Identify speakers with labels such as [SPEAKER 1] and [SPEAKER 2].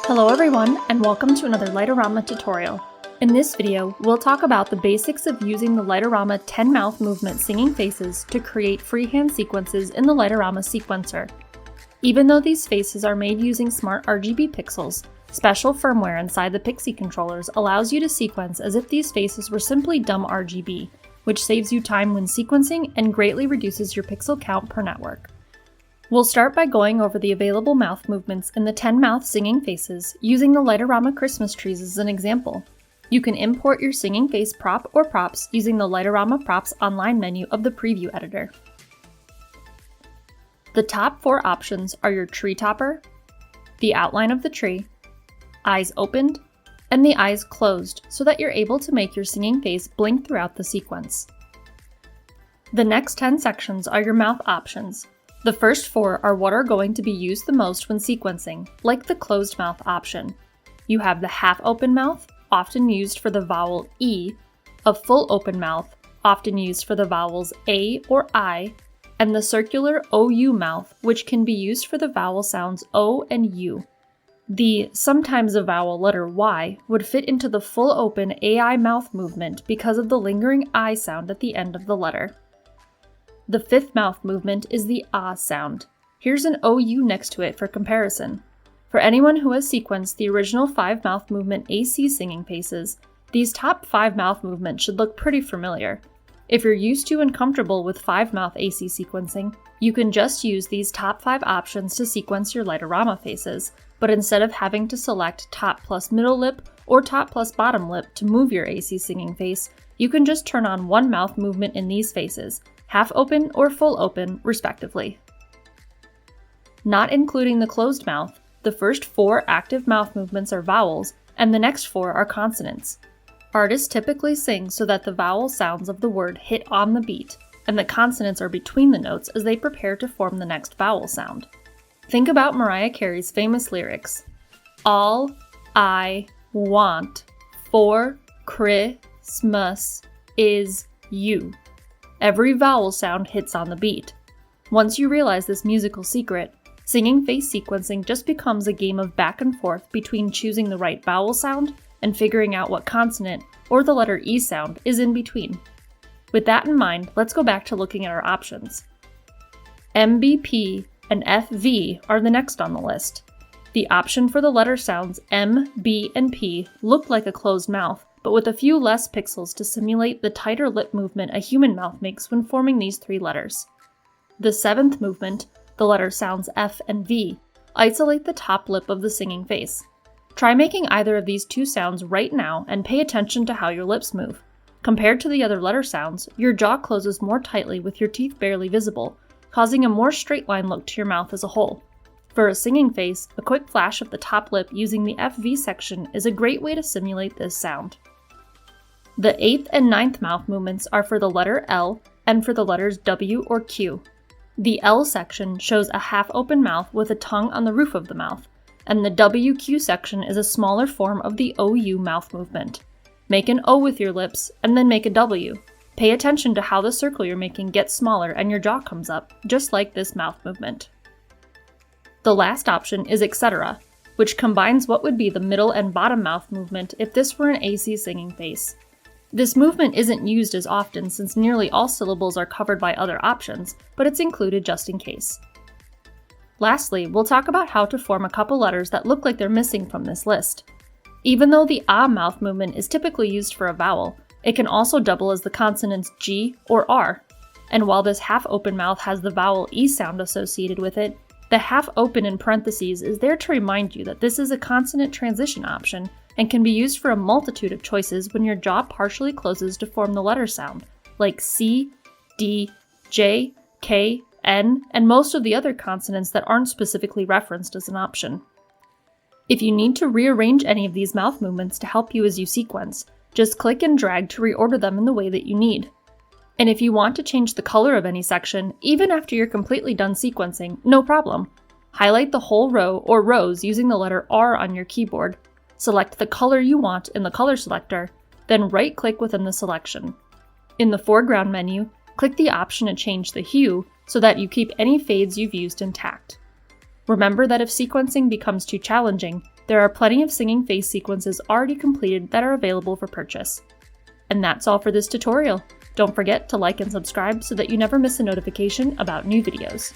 [SPEAKER 1] Hello everyone, and welcome to another Light-O-Rama tutorial. In this video, we'll talk about the basics of using the Light-O-Rama 10 mouth movement singing faces to create freehand sequences in the Light-O-Rama sequencer. Even though these faces are made using smart RGB pixels, special firmware inside the Pixie controllers allows you to sequence as if these faces were simply dumb RGB, which saves you time when sequencing and greatly reduces your pixel count per network. We'll start by going over the available mouth movements in the 10 mouth singing faces using the Light-O-Rama Christmas trees as an example. You can import your singing face prop or props using the Light-O-Rama Props online menu of the preview editor. The top 4 options are your tree topper, the outline of the tree, eyes opened, and the eyes closed so that you're able to make your singing face blink throughout the sequence. The next 10 sections are your mouth options. The first 4 are what are going to be used the most when sequencing, like the closed mouth option. You have the half open mouth, often used for the vowel E, a full open mouth, often used for the vowels A or I, and the circular OU mouth, which can be used for the vowel sounds O and U. The sometimes a vowel letter Y would fit into the full open AI mouth movement because of the lingering I sound at the end of the letter. The 5th mouth movement is the ah sound. Here's an OU next to it for comparison. For anyone who has sequenced the original 5 mouth movement AC singing faces, these top 5 mouth movements should look pretty familiar. If you're used to and comfortable with 5 mouth AC sequencing, you can just use these top 5 options to sequence your Light-O-Rama faces, but instead of having to select top plus middle lip or top plus bottom lip to move your AC singing face, you can just turn on one mouth movement in these faces, half open or full open, respectively. Not including the closed mouth, the first 4 active mouth movements are vowels, and the next 4 are consonants. Artists typically sing so that the vowel sounds of the word hit on the beat, and the consonants are between the notes as they prepare to form the next vowel sound. Think about Mariah Carey's famous lyrics, "All I want for Christmas is you." Every vowel sound hits on the beat. Once you realize this musical secret, singing face sequencing just becomes a game of back and forth between choosing the right vowel sound and figuring out what consonant, or the letter E sound, is in between. With that in mind, let's go back to looking at our options. MBP and FV are the next on the list. The option for the letter sounds M, B, and P look like a closed mouth, but with a few less pixels to simulate the tighter lip movement a human mouth makes when forming these 3 letters. The 7th movement, the letter sounds F and V, isolate the top lip of the singing face. Try making either of these 2 sounds right now and pay attention to how your lips move. Compared to the other letter sounds, your jaw closes more tightly with your teeth barely visible, causing a more straight line look to your mouth as a whole. For a singing face, a quick flash of the top lip using the FV section is a great way to simulate this sound. The 8th and 9th mouth movements are for the letter L and for the letters W or Q. The L section shows a half-open mouth with a tongue on the roof of the mouth, and the WQ section is a smaller form of the OU mouth movement. Make an O with your lips, and then make a W. Pay attention to how the circle you're making gets smaller and your jaw comes up, just like this mouth movement. The last option is etc., which combines what would be the middle and bottom mouth movement if this were an AC singing face. This movement isn't used as often since nearly all syllables are covered by other options, but it's included just in case. Lastly, we'll talk about how to form a couple letters that look like they're missing from this list. Even though the ah mouth movement is typically used for a vowel, it can also double as the consonants G or R. And while this half-open mouth has the vowel E sound associated with it, the half-open in parentheses is there to remind you that this is a consonant transition option and can be used for a multitude of choices when your jaw partially closes to form the letter sound, like C, D, J, K, N, and most of the other consonants that aren't specifically referenced as an option. If you need to rearrange any of these mouth movements to help you as you sequence, just click and drag to reorder them in the way that you need. And if you want to change the color of any section, even after you're completely done sequencing, no problem. Highlight the whole row or rows using the letter R on your keyboard. Select the color you want in the color selector, then right-click within the selection. In the foreground menu, click the option to change the hue so that you keep any fades you've used intact. Remember that if sequencing becomes too challenging, There are plenty of singing face sequences already completed that are available for purchase. And that's all for this tutorial. Don't forget to like and subscribe so that you never miss a notification about new videos.